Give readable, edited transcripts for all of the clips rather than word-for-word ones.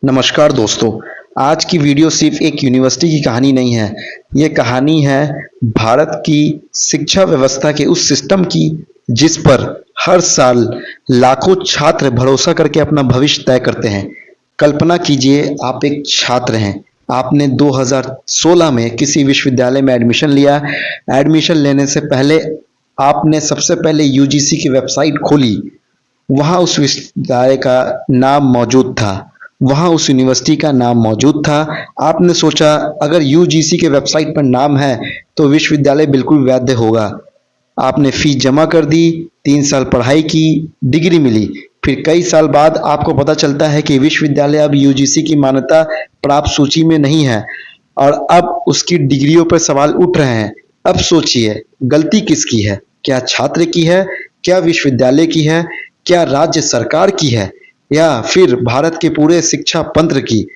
नमस्कार दोस्तों। आज की वीडियो सिर्फ एक यूनिवर्सिटी की कहानी नहीं है। ये कहानी है भारत की शिक्षा व्यवस्था के उस सिस्टम की जिस पर हर साल लाखों छात्र भरोसा करके अपना भविष्य तय करते हैं। कल्पना कीजिए आप एक छात्र हैं। आपने 2016 में किसी विश्वविद्यालय में एडमिशन लिया। एडमिशन लेने से पहले आपने सबसे पहले यूजीसी की वेबसाइट खोली। वहाँ उस विश्वविद्यालय का नाम मौजूद था, वहाँ उस यूनिवर्सिटी का नाम मौजूद था। आपने सोचा अगर यूजीसी के वेबसाइट पर नाम है तो विश्वविद्यालय बिल्कुल वैध होगा। आपने फीस जमा कर दी, 3 साल पढ़ाई की, डिग्री मिली। फिर कई साल बाद आपको पता चलता है कि विश्वविद्यालय अब यूजीसी की मान्यता प्राप्त सूची में नहीं है और अब उसकी डिग्रियों पर सवाल उठ रहे हैं। अब सोचिए गलती किसकी है? क्या छात्र की है? क्या विश्वविद्यालय की है? क्या राज्य सरकार की है या फिर भारत के पूरे शिक्षा तंत्र की?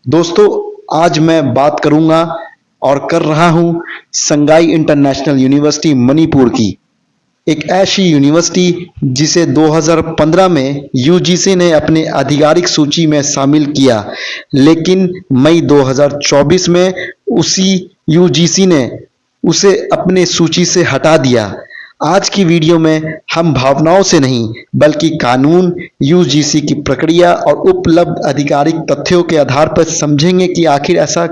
दोस्तों, आज मैं बात करूंगा और कर रहा हूं संगाई इंटरनेशनल यूनिवर्सिटी मणिपुर की। एक ऐसी यूनिवर्सिटी जिसे 2015 में यूजीसी ने अपने आधिकारिक सूची में शामिल किया, लेकिन मई 2024 में उसी यूजीसी ने उसे अपने सूची से हटा दिया। आज की वीडियो में हम भावनाओं से नहीं बल्कि कानून, यूजीसी की प्रक्रिया और उपलब्ध आधिकारिक तथ्यों के आधार पर समझेंगे कि आखिर ऐसा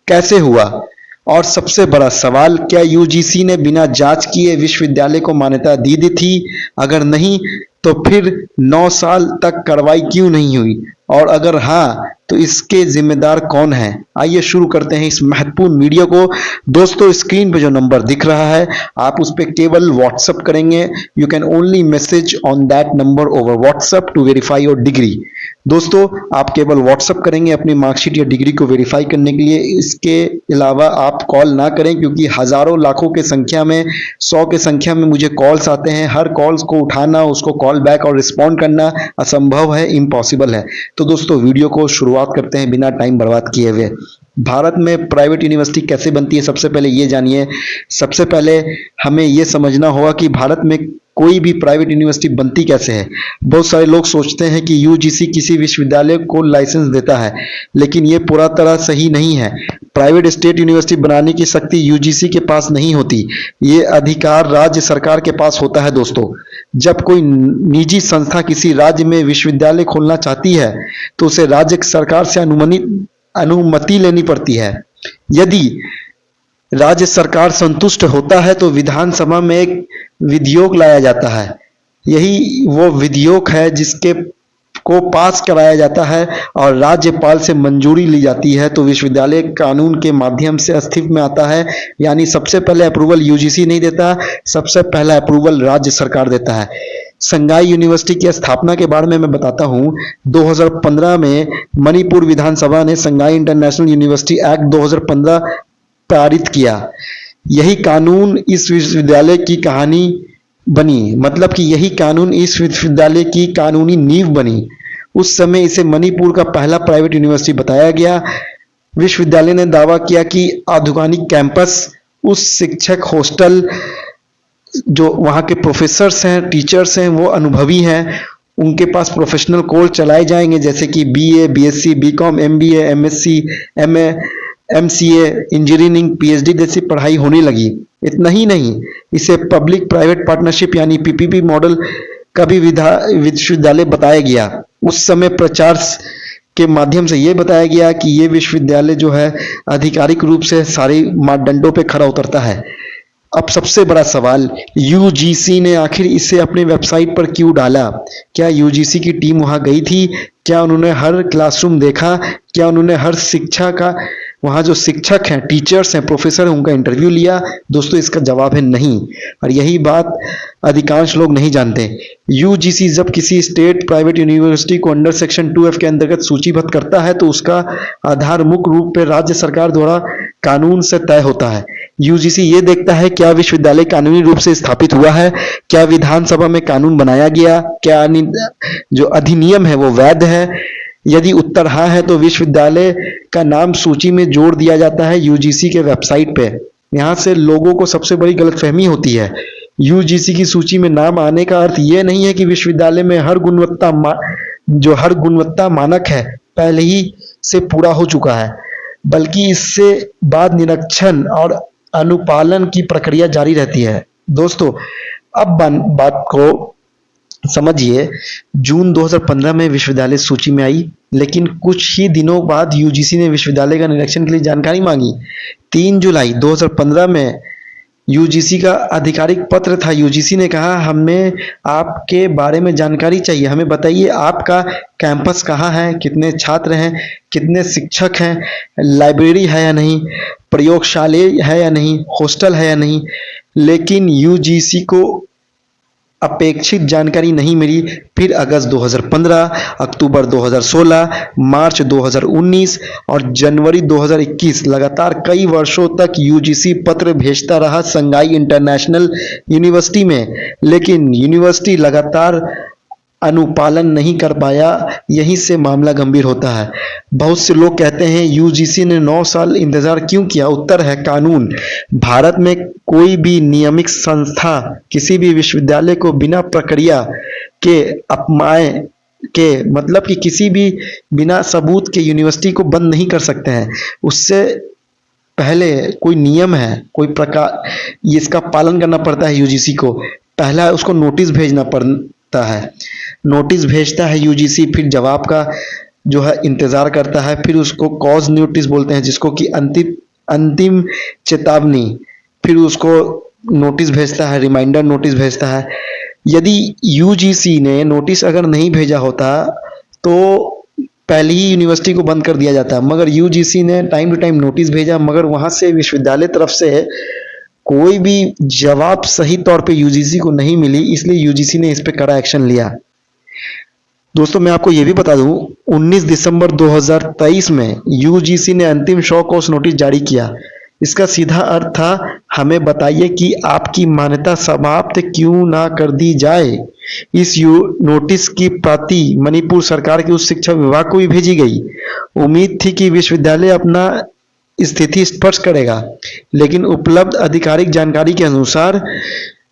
कैसे हुआ। और सबसे बड़ा सवाल, क्या यूजीसी ने बिना जांच किए विश्वविद्यालय को मान्यता दी थी? अगर नहीं तो फिर 9 साल तक कार्रवाई क्यों नहीं हुई? और अगर हाँ तो इसके जिम्मेदार कौन है? आइए शुरू करते हैं इस महत्वपूर्ण वीडियो को। दोस्तों, स्क्रीन पे जो नंबर दिख रहा है आप उस पर केवल व्हाट्सएप करेंगे। You can only message on that number over WhatsApp to verify your degree. दोस्तों, आप केवल व्हाट्सएप करेंगे अपनी मार्कशीट या डिग्री को वेरीफाई करने के लिए। इसके अलावा आप कॉल ना करें, क्योंकि हजारों लाखों के संख्या में, 100 के संख्या में मुझे कॉल्स आते हैं। हर कॉल्स को उठाना, उसको कॉल बैक और रिस्पॉन्ड करना असंभव है, इम्पॉसिबल है। तो दोस्तों, वीडियो को शुरुआत करते हैं बिना टाइम बर्बाद किए हुए। भारत में प्राइवेट यूनिवर्सिटी कैसे बनती है, सबसे पहले ये जानिए। सबसे पहले हमें ये समझना होगा कि भारत में कोई भी प्राइवेट यूनिवर्सिटी बनती कैसे है। बहुत सारे लोग सोचते हैं कि यूजीसी किसी विश्वविद्यालय को लाइसेंस देता है, लेकिन ये पूरा तरह सही नहीं है। प्राइवेट स्टेट यूनिवर्सिटी बनाने की शक्ति यूजीसी के पास नहीं होती। ये अधिकार राज्य सरकार के पास होता है। दोस्तों, जब कोई निजी संस्था किसी राज्य में विश्वविद्यालय खोलना चाहती है तो उसे राज्य सरकार से अनुमति लेनी पड़ती है। यदि राज्य सरकार संतुष्ट होता है तो विधानसभा में एक विधेयक लाया जाता है। यही वो विधेयक है जिसके को पास कराया जाता है और राज्यपाल से मंजूरी ली जाती है तो विश्वविद्यालय कानून के माध्यम से अस्तित्व में आता है। यानी सबसे पहले अप्रूवल यूजीसी नहीं देता, सबसे पहला अप्रूवल राज्य सरकार देता है। संगाई यूनिवर्सिटी की स्थापना के बारे में मैं बताता हूं। 2015 में मणिपुर विधानसभा ने संगाई इंटरनेशनल यूनिवर्सिटी एक्ट 2015 पारित किया। यही कानून इस विश्वविद्यालय की कहानी बनी, मतलब कि यही कानून इस विश्वविद्यालय की कानूनी नींव बनी। उस समय इसे मणिपुर का पहला प्राइवेट यूनिवर्सिटी बताया गया। विश्वविद्यालय ने दावा किया कि आधुनिक कैंपस, उस शिक्षक हॉस्टल, जो वहाँ के प्रोफेसर्स हैं, टीचर्स हैं, वो अनुभवी हैं। उनके पास प्रोफेशनल कोर्स चलाए जाएंगे जैसे कि BA, BSc, BCom, MBA, MSc, MA, MCA, engineering, PhD जैसी पढ़ाई होने लगी। इतना ही नहीं, इसे पब्लिक प्राइवेट पार्टनरशिप यानी पीपीपी मॉडल का भी विश्वविद्यालय बताया गया। उस समय प्रचार के माध्यम से यह बताया गया कि ये विश्वविद्यालय जो है आधिकारिक रूप से सारे मापदंडों पे खरा उतरता है। अब सबसे बड़ा सवाल, यूजीसी ने आखिर इसे अपने वेबसाइट पर क्यों डाला? क्या यूजीसी की टीम वहां गई थी? क्या उन्होंने हर क्लासरूम देखा? क्या उन्होंने हर शिक्षा का, वहाँ जो शिक्षक हैं, टीचर्स हैं, प्रोफेसर हैं, उनका इंटरव्यू लिया? दोस्तों, इसका जवाब है नहीं। और यही बात अधिकांश लोग नहीं जानते। यूजीसी जब किसी स्टेट प्राइवेट यूनिवर्सिटी को अंडर सेक्शन 2F के अंतर्गत सूचीबद्ध करता है तो उसका आधार मुख्य रूप से राज्य सरकार द्वारा कानून से तय होता है। यूजीसी ये देखता है क्या विश्वविद्यालय कानूनी रूप से स्थापित हुआ है, क्या विधानसभा में कानून बनाया गया, क्या जो अधिनियम है वो वैध है। यदि उत्तर हाँ है तो विश्वविद्यालय का नाम सूची में जोड़ दिया जाता है यूजीसी के वेबसाइट पे। यहाँ से लोगों को सबसे बड़ी गलतफहमी होती है। यूजीसी की सूची में नाम आने का अर्थ ये नहीं है कि विश्वविद्यालय में हर गुणवत्ता मानक है पहले ही से पूरा हो चुका है, बल्कि इससे बाद निरीक्षण और अनुपालन की प्रक्रिया जारी रहती है। दोस्तों, अब बात को समझिए। जून 2015 में विश्वविद्यालय सूची में आई, लेकिन कुछ ही दिनों बाद यूजीसी ने विश्वविद्यालय का निरीक्षण के लिए जानकारी मांगी। 3 जुलाई 2015 में यूजीसी का आधिकारिक पत्र था। यूजीसी ने कहा, हमें आपके बारे में जानकारी चाहिए, हमें बताइए आपका कैंपस कहाँ है, कितने छात्र हैं, कितने शिक्षक हैं, लाइब्रेरी है या नहीं, प्रयोगशाला है या नहीं, हॉस्टल है या नहीं। लेकिन यूजीसी को अपेक्षित जानकारी नहीं मिली। फिर अगस्त 2015, अक्टूबर 2016, मार्च 2019 और जनवरी 2021 लगातार कई वर्षों तक यूजीसी पत्र भेजता रहा संघाई इंटरनेशनल यूनिवर्सिटी में, लेकिन यूनिवर्सिटी लगातार अनुपालन नहीं कर पाया। यहीं से मामला गंभीर होता है। बहुत से लोग कहते हैं यूजीसी ने 9 साल इंतजार क्यों किया? उत्तर है कानून। भारत में कोई भी नियमित संस्था किसी भी विश्वविद्यालय को बिना प्रक्रिया के अपमाय के, मतलब कि किसी भी बिना सबूत के यूनिवर्सिटी को बंद नहीं कर सकते हैं। उससे पहले कोई नियम है, कोई प्रकार, इसका पालन करना पड़ता है यूजीसी को। पहला उसको नोटिस भेजना पड़ता है, नोटिस भेजता है यूजीसी, फिर जवाब का जो है इंतजार करता है, फिर उसको कॉज नोटिस बोलते हैं, जिसको कि अंतिम चेतावनी, फिर उसको नोटिस भेजता है, रिमाइंडर नोटिस भेजता है। यदि यूजीसी ने नोटिस अगर नहीं भेजा होता तो पहले ही यूनिवर्सिटी को बंद कर दिया जाता, मगर यूजीसी ने टाइम टू टाइम नोटिस भेजा, मगर वहां से विश्वविद्यालय तरफ से कोई भी जवाब सही तौर पे यूजीसी को नहीं मिली, इसलिए यूजीसी ने इस पे कड़ा एक्शन लिया। दोस्तों, मैं आपको ये भी बता दूं, 19 दिसंबर 2023 में यूजीसी ने अंतिम शो कॉज नोटिस जारी किया। इसका सीधा अर्थ था, हमें बताइए कि आपकी मान्यता समाप्त क्यों ना कर दी जाए। इस नोटिस की प्रति मणिपुर सरकार के उच्च शिक्षा विभाग को भी भेजी गई। उम्मीद थी कि विश्वविद्यालय अपना स्थिति स्पष्ट करेगा, लेकिन उपलब्ध आधिकारिक जानकारी के अनुसार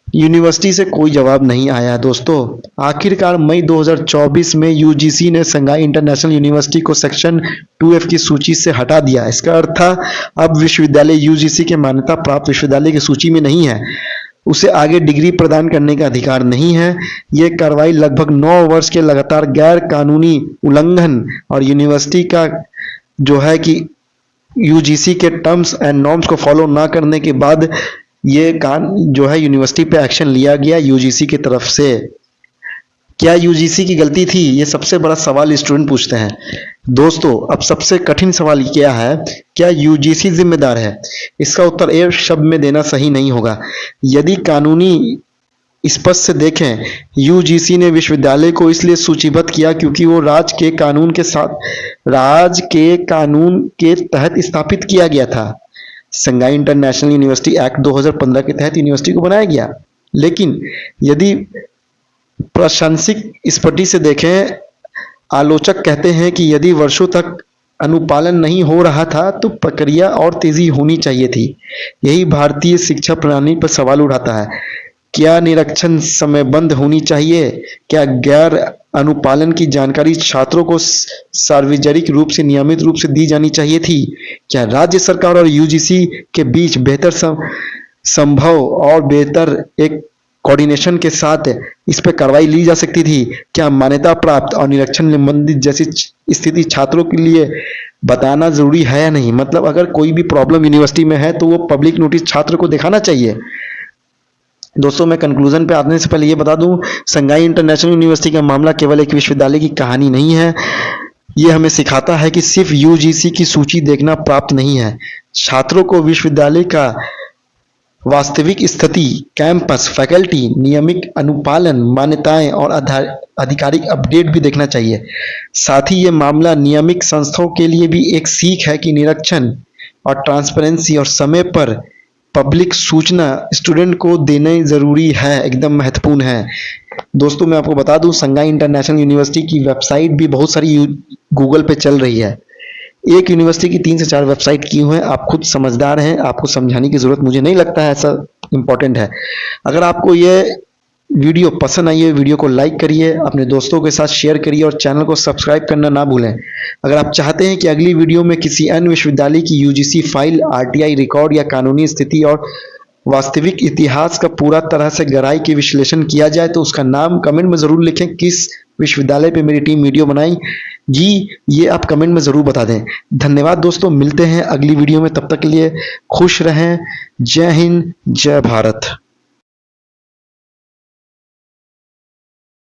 यूनिवर्सिटी से कोई जवाब नहीं आया। दोस्तों, आखिरकार मई 2024 में यूजीसी ने संघाई इंटरनेशनल यूनिवर्सिटी को सेक्शन 2F की सूची से हटा दिया। इसका अर्थ था, अब विश्वविद्यालय यूजीसी के मान्यता प्राप्त विश्वविद्यालय की सूची में नहीं है, उसे आगे डिग्री प्रदान करने का अधिकार नहीं है। यह कार्रवाई लगभग 9 वर्ष के लगातार गैर कानूनी उल्लंघन और यूनिवर्सिटी का जो है कि यूजीसी के टर्म्स एंड नॉर्म्स को फॉलो ना करने के बाद ये जो है यूनिवर्सिटी पे एक्शन लिया गया यूजीसी की तरफ से। क्या यूजीसी की गलती थी? ये सबसे बड़ा सवाल स्टूडेंट पूछते हैं। दोस्तों, अब सबसे कठिन सवाल क्या है, क्या यूजीसी जिम्मेदार है? इसका उत्तर एक शब्द में देना सही नहीं होगा। यदि कानूनी स्पष्ट से देखें, यूजीसी ने विश्वविद्यालय को इसलिए सूचीबद्ध किया क्योंकि वो राज्य के कानून के तहत स्थापित किया गया था। संघाई इंटरनेशनल यूनिवर्सिटी एक्ट 2015 के तहत यूनिवर्सिटी को बनाया गया। लेकिन यदि प्रासंगिक स्पष्टि से देखें, आलोचक कहते हैं कि यदि वर्षों तक अनुपालन नहीं हो रहा था तो प्रक्रिया और तेजी होनी चाहिए थी। यही भारतीय शिक्षा प्रणाली पर सवाल उठाता है। क्या निरीक्षण समयबद्ध होनी चाहिए? क्या गैर अनुपालन की जानकारी छात्रों को सार्वजनिक रूप से नियमित रूप से दी जानी चाहिए थी? क्या राज्य सरकार और यूजीसी के बीच बेहतर संभव और बेहतर एक कोऑर्डिनेशन के साथ इस पर कार्रवाई ली जा सकती थी? क्या मान्यता प्राप्त और निरीक्षण संबंधित जैसी स्थिति छात्रों के लिए बताना जरूरी है या नहीं? मतलब अगर कोई भी प्रॉब्लम यूनिवर्सिटी में है तो वो पब्लिक नोटिस छात्र को दिखाना चाहिए। दोस्तों, मैं कंक्लूजन पे आने से पहले ये बता दूं, संघाई इंटरनेशनल यूनिवर्सिटी का मामला केवल एक विश्वविद्यालय की कहानी नहीं है। ये हमें सिखाता है कि सिर्फ यूजीसी की सूची देखना प्राप्त नहीं है, छात्रों को विश्वविद्यालय का वास्तविक स्थिति, कैंपस, फैकल्टी, नियमित अनुपालन, मान्यताएं और आधिकारिक अपडेट भी देखना चाहिए। साथ ही ये मामला नियमित संस्थाओं के लिए भी एक सीख है कि निरीक्षण और ट्रांसपेरेंसी और समय पर पब्लिक सूचना स्टूडेंट को देना जरूरी है, एकदम महत्वपूर्ण है। दोस्तों, मैं आपको बता दूं, संघाई इंटरनेशनल यूनिवर्सिटी की वेबसाइट भी बहुत सारी गूगल पे चल रही है। एक यूनिवर्सिटी की 3 से 4 वेबसाइट की हुई है। आप खुद समझदार हैं, आपको समझाने की जरूरत मुझे नहीं लगता है ऐसा इंपॉर्टेंट है। अगर आपको ये वीडियो पसंद आई है वीडियो को लाइक करिए, अपने दोस्तों के साथ शेयर करिए और चैनल को सब्सक्राइब करना ना भूलें। अगर आप चाहते हैं कि अगली वीडियो में किसी अन्य विश्वविद्यालय की यूजीसी फाइल, आरटीआई रिकॉर्ड या कानूनी स्थिति और वास्तविक इतिहास का पूरा तरह से गहराई के विश्लेषण किया जाए तो उसका नाम कमेंट में ज़रूर लिखें। किस विश्वविद्यालय पे मेरी टीम वीडियो बनाएगी ये आप कमेंट में ज़रूर बता दें। धन्यवाद दोस्तों, मिलते हैं अगली वीडियो में, तब तक के लिए खुश रहें। जय हिंद, जय भारत।